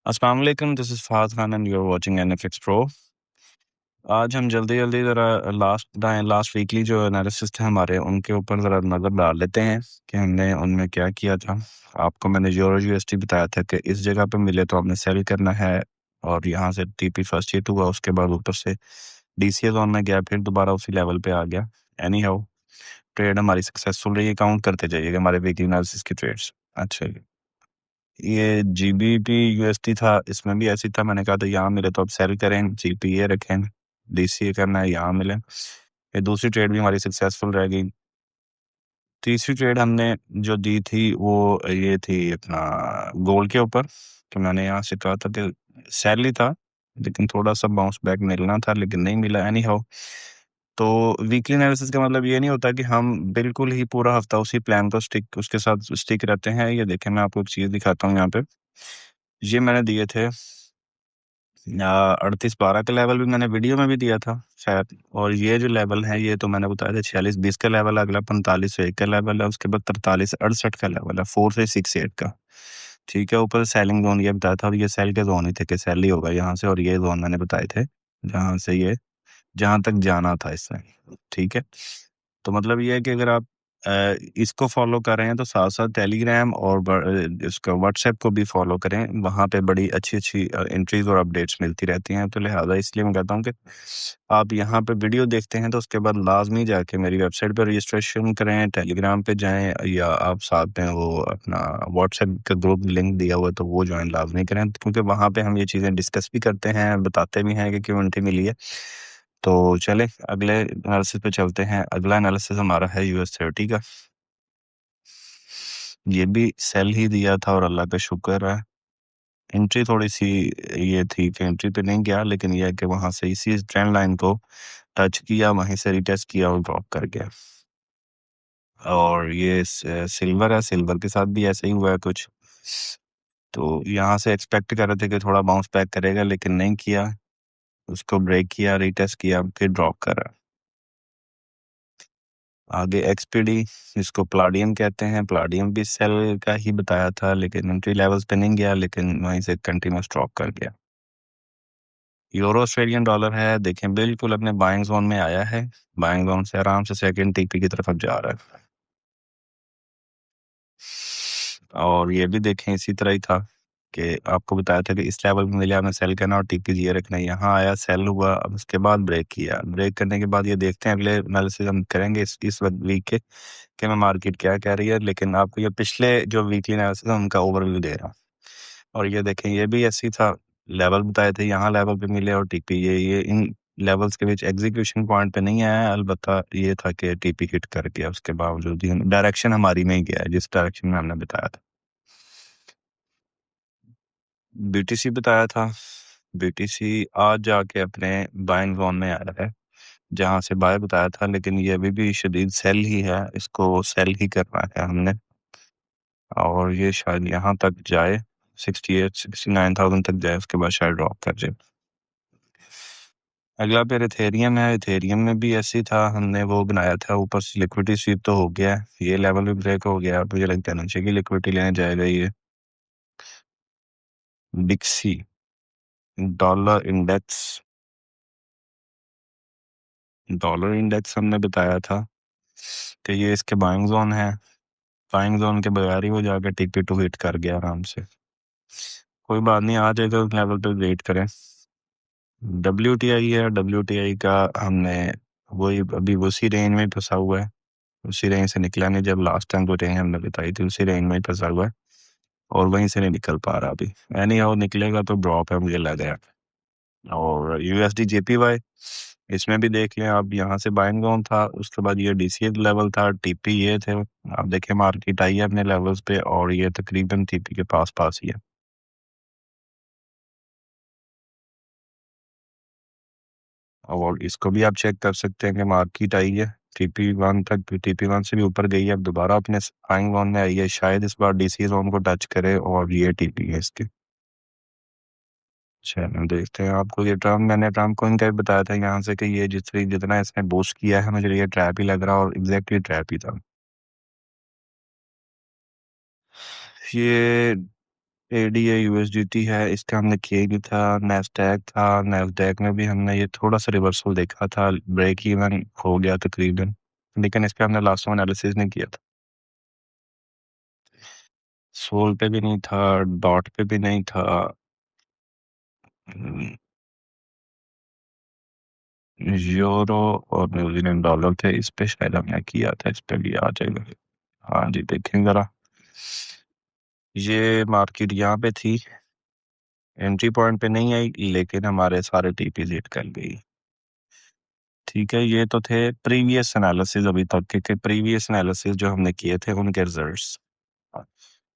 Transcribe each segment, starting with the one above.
अस्सलाम वालेकुम, this is Fahad Khan and you are watching NFX pro. आज हम जल्दी-जल्दी ज़रा लास्ट वीकली जो एनालिसिस थे हमारे, उनके ऊपर ज़रा नज़र डाल लेते हैं कि हमने उनमें क्या किया था। आपको मैंने यूरो यूएसडी बताया था कि इस जगह पे मिले तो आपने सेल करना है और यहाँ से टीपी फर्स्ट हिट हुआ, उसके बाद ऊपर से डीसीए ज़ोन में गया, फिर दोबारा उसी लेवल पे आ गया। एनी हाउ ट्रेड हमारी सक्सेसफुल रही, काउंट करते जाइएगा हमारे वीकली एनालिसिस की ट्रेड्स। अच्छा जी। ये जीबीपी यूएसडी था, इसमें भी ऐसी था, मैंने कहा था यहाँ मिले तो आप सेल करें, जीपीए रखें, डीसीए करना है यहाँ मिले। ये दूसरी ट्रेड भी हमारी सक्सेसफुल रह गई। तीसरी ट्रेड हमने जो दी थी वो ये थी अपना गोल्ड के ऊपर, कि मैंने यहाँ से कहा था कि सेल ही था, लेकिन थोड़ा सा बाउंस बैक मिलना था लेकिन नहीं मिला। एनी हाउ, तो वीकली एनालिसिस का मतलब ये नहीं होता कि हम बिल्कुल ही पूरा हफ्ता उसी प्लान को उसके साथ स्टिक रहते हैं। ये देखें, मैं आपको एक चीज़ दिखाता हूँ यहाँ पे। ये मैंने दिए थे 38-12 का लेवल भी मैंने वीडियो में भी दिया था शायद, और ये जो लेवल है ये तो मैंने बताया था 46-20 का लेवल है, अगला 45-1 का लेवल है, उसके बाद 43-68 का लेवल है, 4 से 6-8 का। ठीक है, ऊपर सेलिंग जोन ये बताया था, और ये सेल के जोन ही थे कि सेल ही होगा यहाँ से, और ये जोन मैंने बताए थे जहाँ से ये जहाँ तक जाना था इसमें। ठीक है, तो मतलब ये है कि अगर आप इसको फॉलो कर रहे हैं तो साथ साथ टेलीग्राम और इसका व्हाट्सएप को भी फॉलो करें, वहाँ पे बड़ी अच्छी अच्छी एंट्रीज और अपडेट्स मिलती रहती हैं। तो लिहाजा इसलिए मैं कहता हूँ कि आप यहाँ पे वीडियो देखते हैं तो उसके बाद लाजमी जाके मेरी वेबसाइट पर रजिस्ट्रेशन करें, टेलीग्राम पे जाएं, या आप साथ में वो अपना व्हाट्सएप का ग्रुप लिंक दिया हुआ है तो वो ज्वाइन लाजमी करें, क्योंकि वहाँ पे हम ये चीज़ें डिस्कस भी करते हैं, बताते भी हैं कि क्यों एंट्री मिली है। तो चले अगले एनालिसिस पे चलते हैं। अगला एनालिसिस हमारा है US30 का। ये भी सेल ही दिया था और अल्लाह का शुक्र है, एंट्री थोड़ी सी ये थी कि एंट्री पे नहीं गया, लेकिन यह है कि वहां से इसी ट्रेंड लाइन को टच किया, वहीं से रिटेस्ट किया और ड्रॉप कर गया। और ये सिल्वर है, सिल्वर के साथ भी ऐसा ही हुआ है कुछ। तो यहाँ से एक्सपेक्ट कर रहे थे कि थोड़ा बाउंस बैक करेगा, लेकिन नहीं किया, उसको ब्रेक किया, रिटेस्ट किया, फिर ड्रॉप करा। आगे एक्सपीडी, इसको प्लाडियम कहते हैं, प्लाडियम भी सेल का ही बताया था, लेकिन एंट्री लेवल्स पे नहीं गया, लेकिन वहीं से कंटिन्यूस ड्रॉप कर गया। यूरो ऑस्ट्रेलियन डॉलर है, देखें बिल्कुल अपने बाइंग जोन में आया है, बाइंग जोन से आराम से सेकंड टीपी की तरफ अब जा रहा है। और ये भी देखें इसी तरह ही था कि आपको बताया था कि इस लेवल में मिले आपने सेल करना और टीपी ये रखना है। यहाँ आया, सेल हुआ, अब उसके बाद ब्रेक किया, ब्रेक करने के बाद ये देखते हैं, अगले एनालिसिस हम करेंगे इस वीक के कि मैं मार्केट क्या कह रही है, लेकिन आपको ये पिछले जो वीकली एनालिसिस है उनका ओवरव्यू दे रहा हूँ। और ये देखें, ये भी ऐसी था, लेवल बताए थे, यहाँ लेवल पे मिले और टीपी ये इन लेवल्स के बीच एग्जीक्यूशन पॉइंट पे नहीं आया, अलबत्ता ये था कि टीपी हिट कर गया, उसके बावजूद डायरेक्शन हमारी में ही गया है जिस डायरेक्शन में हमने बताया था। बीटीसी बताया था, बीटीसी आज जाके अपने बाइंग जोन में आया है जहां से बाय बताया था, लेकिन ये अभी भी शदीद सेल ही है, इसको सेल ही करना है हमने, और ये शायद यहाँ तक जाए, 68-69,000 तक जाए, उसके बाद शायद ड्रॉप कर जाए। अगला फिर इथेरियम है, इथेरियम में भी ऐसी था, हमने वो बनाया था, ऊपर से लिक्विडिटी स्वीप तो हो गया है, ये लेवल भी ब्रेक हो गया, मुझे लगता है नीचे की लिक्विडिटी लेने जाएगा ये। डिक्सी डॉलर इंडेक्स, डॉलर इंडेक्स हमने बताया था कि ये इसके बाइंग जोन है, बाइंग जोन के बगैर ही वो जाकर टीपी टू हिट कर गया आराम से। कोई बात नहीं, आ जाएगा उस लेवल पे, वेट करें। WTI है, WTI का हमने वही अभी उसी रेंज में फंसा हुआ है, उसी रेंज से निकला नहीं, जब लास्ट टाइम को रेंज हमने बताई थी उसी रेंज में ही फंसा हुआ है, और वहीं से नहीं निकल पा रहा अभी। एनी हाउ निकलेगा तो ड्रॉप है मुझे लग रहा है। और USD JPY, इसमें भी देख लें आप, यहाँ से बाइंग जोन था, उसके बाद ये DCA लेवल था, टीपी ये थे, आप देखें मार्केट आई है अपने लेवल्स पे, और ये तकरीबन टीपी के पास पास ही है। और इसको भी आप चेक कर सकते हैं कि मार्केट आई है TP1 तक, TP1 से भी ऊपर गई है, अब दोबारा अपने बाइंग जोन में आई है, शायद इस बार DCA जोन को टच करे, और ये टीपी है इसके। चलो देखते हैं, आपको ये मैंने ट्रम्प को इनका भी बताया था यहाँ से कि ये जितना इसने बूस्ट किया है, मुझे ये ट्रैप ही लग रहा, और एग्जैक्टली ट्रैप ही था ये। एडीए यूएसडीटी है, इसका हमने किया ही नहीं था। नैस्डैक था, नैस्डैक में भी हमने ये थोड़ा सा रिवर्सल देखा था, ब्रेक इवन हो गया तकरीबन, लेकिन इस पे हमने लास्ट टाइम एनालिसिस नहीं किया था। सोल पे भी नहीं था, डॉट पे भी नहीं था। यूरो और न्यूजीलैंड डॉलर थे, इस पे शायद हमने किया था, इस पे भी आ जाएगा। हाँ जी, देखें जरा। ये मार्केट यहाँ पे थी, एंट्री पॉइंट पे नहीं आई, लेकिन हमारे सारे टीपी हिट कर गई। ठीक है, ये तो थे प्रीवियस एनालिसिस, अभी तक के प्रीवियस एनालिसिस जो हमने किए थे उनके रिजल्ट्स।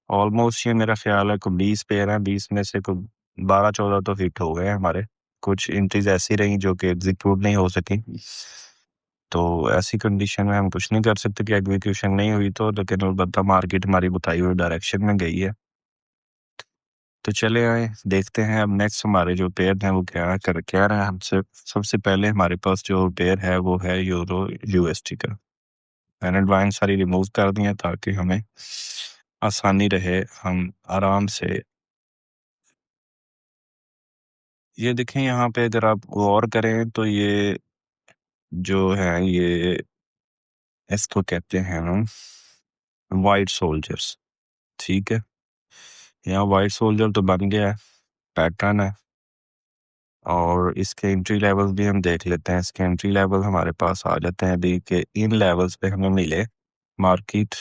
ऑलमोस्ट ये मेरा ख्याल है कोई 20 पेयर हैं, 20 में से कोई 12-14 तो हिट हो गए हैं हमारे। कुछ एंट्रीज ऐसी रही जो कि एग्जीक्यूट नहीं हो सकी, तो ऐसी कंडीशन में हम कुछ नहीं कर सकते कि एग्जीक्यूशन नहीं हुई तो, लेकिन अलबत्ता मार्केट हमारी बताई हुई डायरेक्शन में गई है। तो चले आए, देखते हैं अब नेक्स्ट हमारे जो पेयर हैं वो क्या रहे हैं हमसे। सबसे पहले हमारे पास जो पेयर है वो है यूरो यूएसटी का। मैंने ड्राइंग सारी रिमूव कर दी है ताकि हमें आसानी रहे, हम आराम से। ये देखें, यहाँ पे अगर आप गौर करें तो ये जो है ये इसको कहते हैं हम वाइट सोल्जर्स। ठीक है, यहाँ वाइट सोल्जर तो बन गया है, पैटर्न है। और इसके एंट्री लेवल्स भी हम देख लेते हैं। इसके एंट्री लेवल हमारे पास आ जाते हैं अभी के इन लेवल्स पे हमें मिले मार्केट,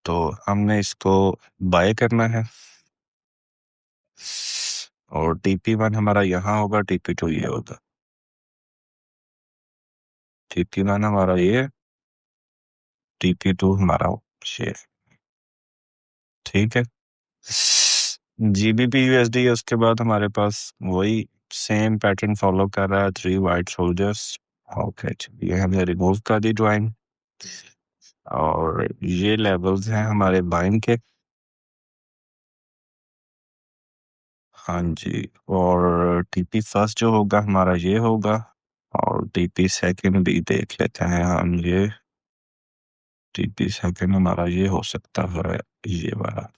तो हमने इसको बाय करना है। और TP1 हमारा यहाँ होगा, TP2 ये होगा। TP1 हमारा ये, TP2 हमारा शेयर। ठीक है, GBP USD है, उसके बाद हमारे पास वही सेम पैटर्न फॉलो कर रहा है, 3 वाइट सोल्जर्स। ओके, ये हमने रिमूव कर दी ड्राइंग। और ये लेवल्स हैं हमारे बाइंग के। हाँ जी, और TP फर्स्ट जो होगा हमारा ये होगा, और TP सेकंड भी देख लेते हैं हम। ये TP सेकंड हमारा ये हो सकता है, ये वाला।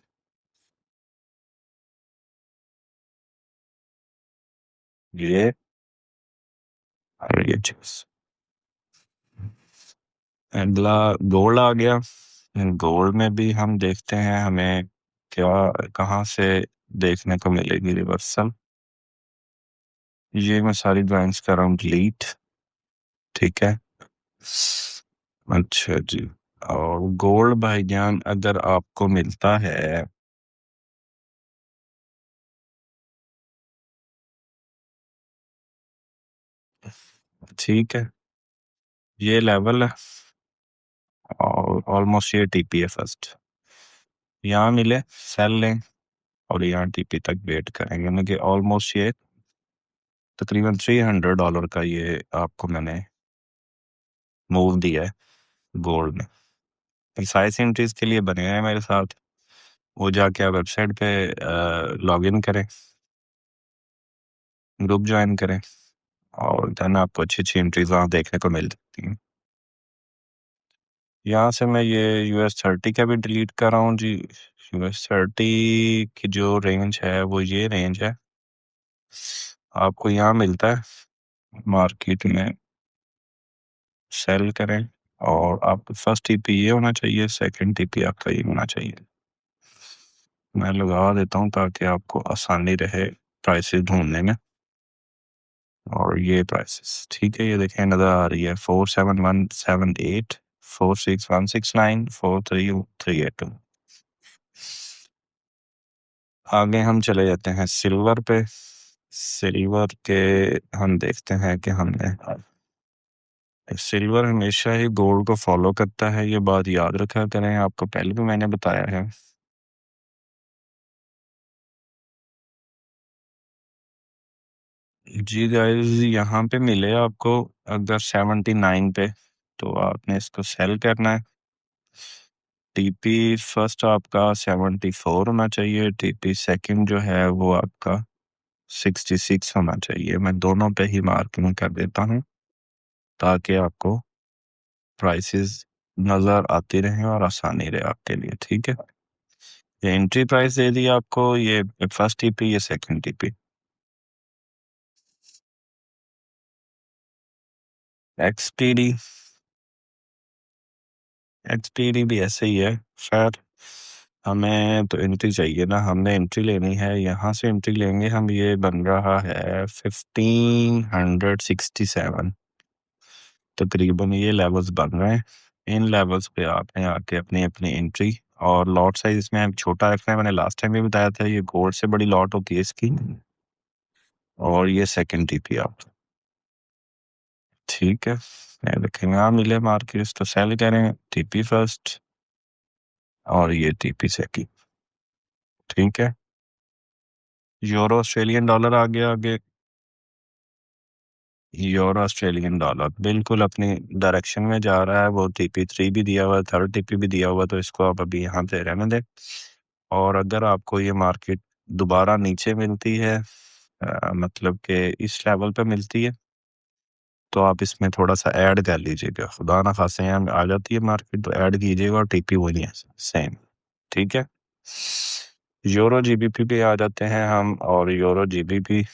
ये और ये चीज। अगला गोल्ड आ गया। गोल्ड में भी हम देखते हैं हमें क्या, कहाँ से देखने को मिलेगी रिवर्सल। ये मैं सारी ड्राइंग्स कर रहा हूँ डिलीट। ठीक है, अच्छा जी। और गोल्ड भाईजान अगर आपको मिलता है, ठीक है, ये लेवल है और ऑलमोस्ट ये TP है फर्स्ट। यहाँ मिले सेल लें, और यहाँ TP तक वेट करेंगे, यानी कि ऑलमोस्ट ये तकरीबन $300 का ये आपको मैंने मूव दिया है गोल्ड में। प्रिसाइज एंट्रीज के लिए बने हैं मेरे साथ, वो जाके आप वेबसाइट पे लॉग इन करें, ग्रुप ज्वाइन करें, और देन आपको अच्छी अच्छी एंट्रीज वहाँ देखने को मिल सकती हैं। यहाँ से मैं ये US30 का भी डिलीट कर रहा हूँ जी। US30 की जो रेंज है वो ये रेंज है, आपको यहाँ मिलता है मार्केट में। सेल करें, और आपका फर्स्ट TP ये होना चाहिए, सेकंड TP आपका ये होना चाहिए। मैं लगा देता हूँ ताकि आपको आसानी रहे प्राइसेस ढूंढने में। और ये प्राइसेस ठीक है, ये देखें नजर आ रही है 47178, 46169, 43382। आगे हम चले जाते हैं सिल्वर पे। सिल्वर के हम देखते हैं कि हमने, सिल्वर हमेशा ही गोल्ड को फॉलो करता है, ये बात याद रखा करें, आपको पहले भी मैंने बताया है। जी गाइस, यहाँ पे मिले आपको अगर 79 पे, तो आपने इसको सेल करना है। TP फर्स्ट आपका 74 होना चाहिए, TP सेकंड जो है वो आपका 66 होना चाहिए। मैं दोनों पे ही मार्किंग कर देता हूँ ताकि आपको प्राइसेस नज़र आती रहें और आसानी रहे आपके लिए। ठीक है, ये एंट्री प्राइस दे दी आपको, ये फर्स्ट टीपी, ये सेकंड टीपी। एक्सपीडी, एक्सपीडी भी ऐसे ही है। खैर, हमें तो एंट्री चाहिए ना, हमने एंट्री लेनी है, यहाँ से एंट्री लेंगे हम। ये बन रहा है 1567, तकरीबन ये लेवल्स बन रहे हैं। इन लेवल्स पे आपने आके अपनी अपनी एंट्री, और लॉट साइज इसमें हम छोटा रखना है। मैंने लास्ट टाइम भी बताया था, ये गोल्ड से बड़ी लॉट होती है इसकी। और ये सेकंड टीपी आप, ठीक है। ये देखेंगे, यहाँ मिले मार्केट तो सेल करें, टीपी फर्स्ट और ये टीपी सेकंड, ठीक है। यूरो ऑस्ट्रेलियन डॉलर आ गया आगे। यूरो ऑस्ट्रेलियन डॉलर बिल्कुल अपनी डायरेक्शन में जा रहा है। वो टीपी 3 भी दिया हुआ है, थर्ड टीपी भी दिया हुआ है, तो इसको आप अभी यहाँ पे रहने दें। और अगर आपको ये मार्केट दोबारा नीचे मिलती है, मतलब कि इस लेवल पे मिलती है, तो आप इसमें थोड़ा सा ऐड कर लीजिएगा। खुदा ना खासे यहाँ आ जाती है मार्केट तो ऐड कीजिएगा, और टीपी वही है सेम, ठीक है। यूरो जीबीपी पे आ जाते हैं हम, और यूरो जीबीपी,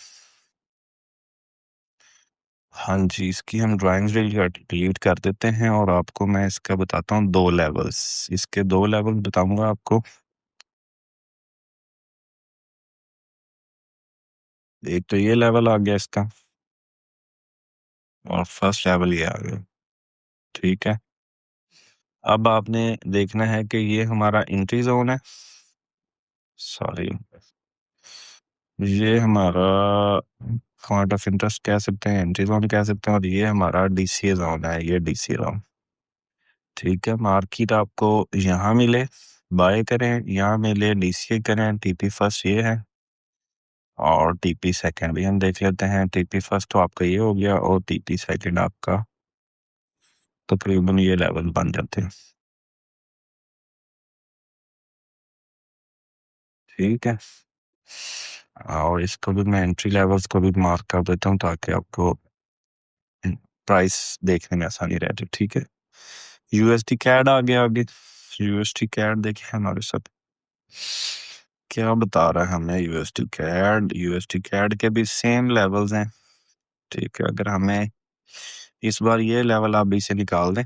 हाँ जी, इसकी हम ड्राइंग्स डिलीट कर देते हैं। और आपको मैं इसका बताता हूँ दो लेवल्स, इसके दो लेवल बताऊंगा आपको। एक तो ये लेवल आ गया इसका, और फर्स्ट लेवल ये आ गया, ठीक है। अब आपने देखना है कि ये हमारा एंट्री जोन है, सॉरी, ये हमारा पॉइंट ऑफ इंटरेस्ट कह सकते हैं, एंट्री जोन कह सकते हैं, और ये हमारा डीसीए जोन है, ये डीसीए जोन, ठीक है। मार्केट आपको यहाँ मिले बाय करें, यहाँ मिले डीसीए करें, टीपी फर्स्ट ये है, और टीपी सेकंड भी हम देख लेते हैं। टीपी फर्स्ट तो आपका ये हो गया, और टीपी सेकंड आपका तकरीबन ये लेवल बन जाते हैं, ठीक है। और इसको भी मैं एंट्री लेवल्स को भी मार्क कर देता हूँ, ताकि आपको प्राइस देखने में आसानी रहे, ठीक है। यूएसडी कैड आ गया आगे। यूएसडी कैड देखिए हमारे साथ क्या बता रहा है हमें। यूएसडी कैड के भी सेम लेवल्स हैं, ठीक है। अगर हमें इस बार ये लेवल आप बी से निकाल दें,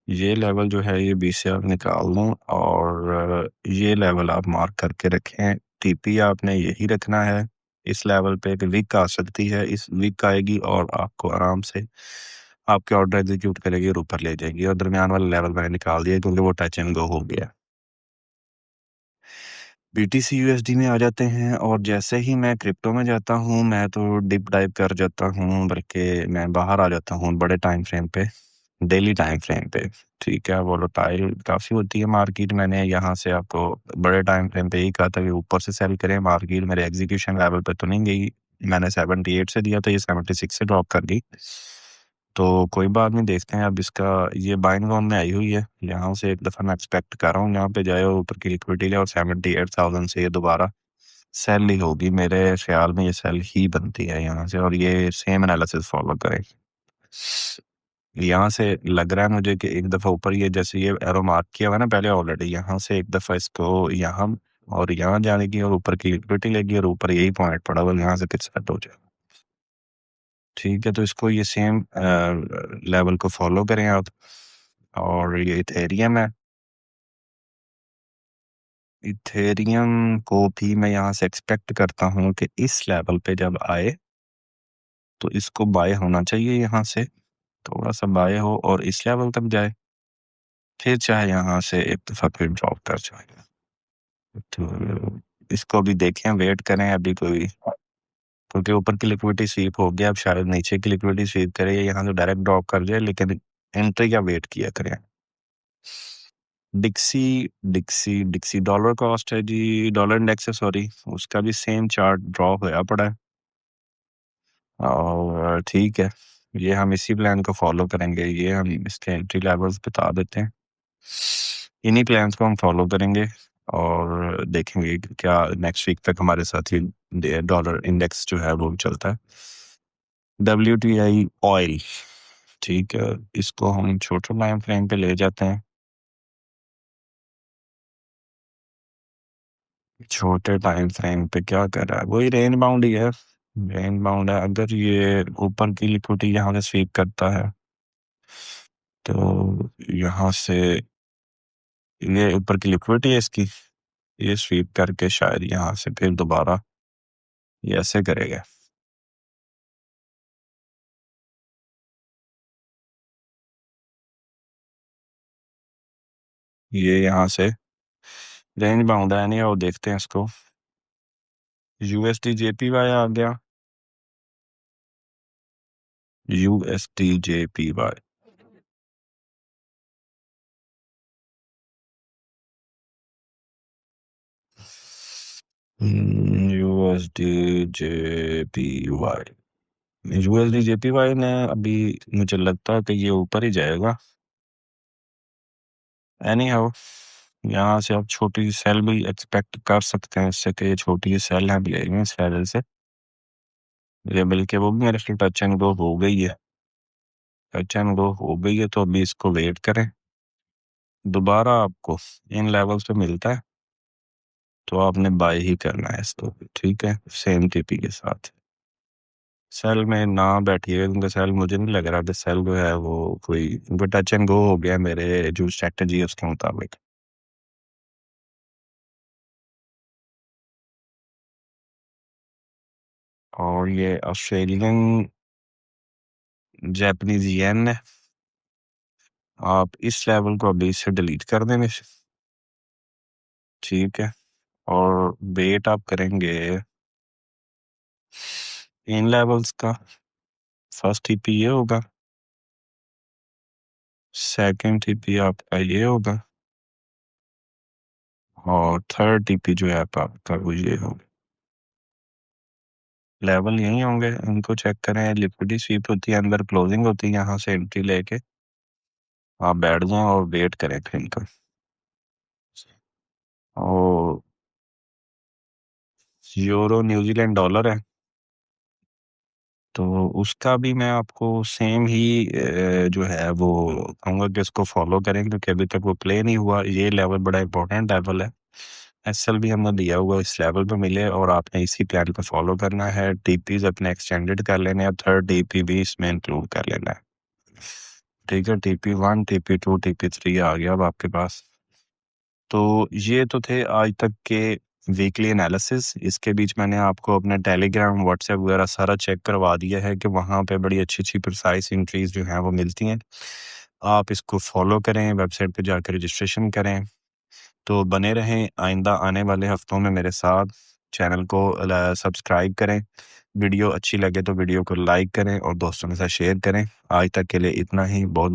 ये लेवल जो है ये बी से आप निकाल दूं, और ये लेवल आप मार्क करके रखें। टीपी आपने यही रखना है। इस लेवल पे एक वीक आ सकती है, इस वीक आएगी और आपको आराम से आपके ऑर्डर एग्जीक्यूट करेगी और ऊपर ले जाएगी। और दरमियान वाला लेवल मैंने निकाल दिया क्योंकि वो टच एंड गो हो गया। बीटीसी यूएसडी में आ जाते हैं, और जैसे ही मैं क्रिप्टो में जाता हूँ, मैं तो डिप डाइव कर जाता हूँ, बल्कि मैं बाहर आ जाता हूँ बड़े टाइम फ्रेम पे, डेली टाइम फ्रेम पे, ठीक है। वोलेटाइल काफ़ी होती है मार्केट। मैंने यहाँ से आपको बड़े टाइम फ्रेम पे ही कहा था कि ऊपर से सेल करें। मार्केट मेरे एग्जीक्यूशन लेवल पे तो नहीं गई, मैंने 78 से दिया था, ये 76 से ड्रॉप कर गई। तो कोई बात नहीं, देखते हैं अब इसका। ये बाइंग जोन में आई हुई है, यहाँ से एक दफ़ा मैं एक्सपेक्ट कर रहा हूँ यहाँ पे जाए और ऊपर की लिक्विडिटी ले, और 78,000 से ये दोबारा सेल ही होगी। मेरे ख्याल में ये सेल ही बनती है यहाँ से, और ये सेम एनालिसिस फॉलो करें। यहाँ से लग रहा है मुझे कि एक दफ़ा ऊपर, ये जैसे ये एरो मार्क किया हुआ है ना पहले ऑलरेडी, यहाँ से एक दफ़ा इसको यहाँ और यहाँ जाने की, और ऊपर की लिक्विडिटी लेगी, और ऊपर यही पॉइंट पड़ा हुआ, यहाँ से फिर सेट हो जाए, ठीक है। तो इसको ये सेम लेवल को फॉलो करें आप। और ये इथेरियम है, इथेरियम को भी मैं यहाँ से एक्सपेक्ट करता हूँ कि इस लेवल पे जब आए तो इसको बाय होना चाहिए, यहाँ से थोड़ा सा बाय हो और इस लेवल तक जाए, फिर चाहे यहाँ से एक दफ़ा फिर ड्रॉप कर जाए। तो इसको भी देखें, वेट करें अभी कोई, क्योंकि ऊपर की लिक्विडिटी स्वीप हो गया, अब शायद नीचे की लिक्विडिटी स्वीप करे, यहाँ से डायरेक्ट ड्रॉप कर जाए, लेकिन एंट्री का वेट किया करें। डिक्सी डिक्सी डिक्सी डॉलर कॉस्ट है जी, डॉलर इंडेक्स है सॉरी, उसका भी सेम चार्ट ड्रॉ होया पड़ा है, और ठीक है। ये हम इसी प्लान को फॉलो करेंगे, ये हम इसके एंट्री लेवल्स बता देते हैं, इन्हीं प्लान्स को हम फॉलो करेंगे, और देखेंगे कि क्या नेक्स्ट वीक तक हमारे साथ ही डॉलर इंडेक्स जो है वो चलता है। WTI ऑयल, ठीक है, इसको हम छोटे टाइम फ्रेम पे ले जाते हैं। छोटे टाइम फ्रेम पे क्या कर रहा है, वही रेंज बाउंड ही है, रेंज बाउंड है। अगर ये ऊपर की लिक्विडिटी यहाँ से स्वीप करता है तो यहाँ से ये ऊपर की लिक्विडिटी है इसकी, ये स्वीप करके शायद यहाँ से फिर दोबारा ये ऐसे करेगा। ये यहाँ से रेंज बाउंड है नहीं, और देखते हैं इसको। यूएसडी जेपीवाई आ गया, USD JPY, USD JPY, USD JPY ने अभी मुझे लगता है कि ये ऊपर ही जाएगा। एनी हाउ यहाँ से आप छोटी सेल भी एक्सपेक्ट कर सकते हैं इससे, कि ये छोटी सेल है भी इस लेवल से, ये बल्कि वो भी मेरे ख्याल टच एंड गो हो गई है, टच एंड गो हो गई है। तो अभी इसको वेट करें, दोबारा आपको इन लेवल्स पे मिलता है तो आपने बाय ही करना है इसको, ठीक है, सेम टीपी के साथ। सेल में ना बैठिएगा क्योंकि सेल मुझे नहीं लग रहा कि सेल जो है वो कोई टच एंड गो हो गया मेरे जो स्ट्रेटजी है उसके मुताबिक। और ये ऑस्ट्रेलियन जापानीज येन है, आप इस लेवल को अभी से डिलीट कर देंगे, ठीक है। और वेट आप करेंगे इन लेवल्स का, फर्स्ट टीपी ये होगा, सेकंड टीपी आपका ये होगा, और थर्ड टीपी जो है आपका वो ये होगा। लेवल यही होंगे, इनको चेक करें। लिक्विडिटी स्वीप होती है, अंदर क्लोजिंग होती है, यहाँ से एंट्री लेके आप बैठ जाएं और वेट करें फिर इनका। और यूरो न्यूजीलैंड डॉलर है, तो उसका भी मैं आपको सेम ही जो है वो कहूँगा कि इसको फॉलो करें, क्योंकि अभी तक वो प्ले नहीं हुआ। ये लेवल बड़ा इंपॉर्टेंट लेवल है, एसएल भी हमने दिया हुआ इस लेवल पे मिले, और आपने इसी प्लान पे फॉलो करना है। टीपीज अपने एक्सटेंडेड कर लेने हैं, थर्ड टीपी भी इसमें इंक्लूड कर लेना है, ठीक है। टीपी 1 टीपी 2 टीपी 3 आ गया अब आपके पास। तो ये तो थे आज तक के वीकली एनालिसिस। इसके बीच मैंने आपको अपने टेलीग्राम व्हाट्सएप वगैरह सारा चेक करवा दिया है कि वहाँ पे बड़ी अच्छी अच्छी प्रिसाइज एंट्रीज जो हैं वो मिलती हैं। आप इसको फॉलो करें, वेबसाइट पे जाकर रजिस्ट्रेशन करें। तो बने रहें आइंदा आने वाले हफ्तों में मेरे साथ। चैनल को सब्सक्राइब करें, वीडियो अच्छी लगे तो वीडियो को लाइक करें और दोस्तों के साथ शेयर करें। आज तक के लिए इतना ही, बहुत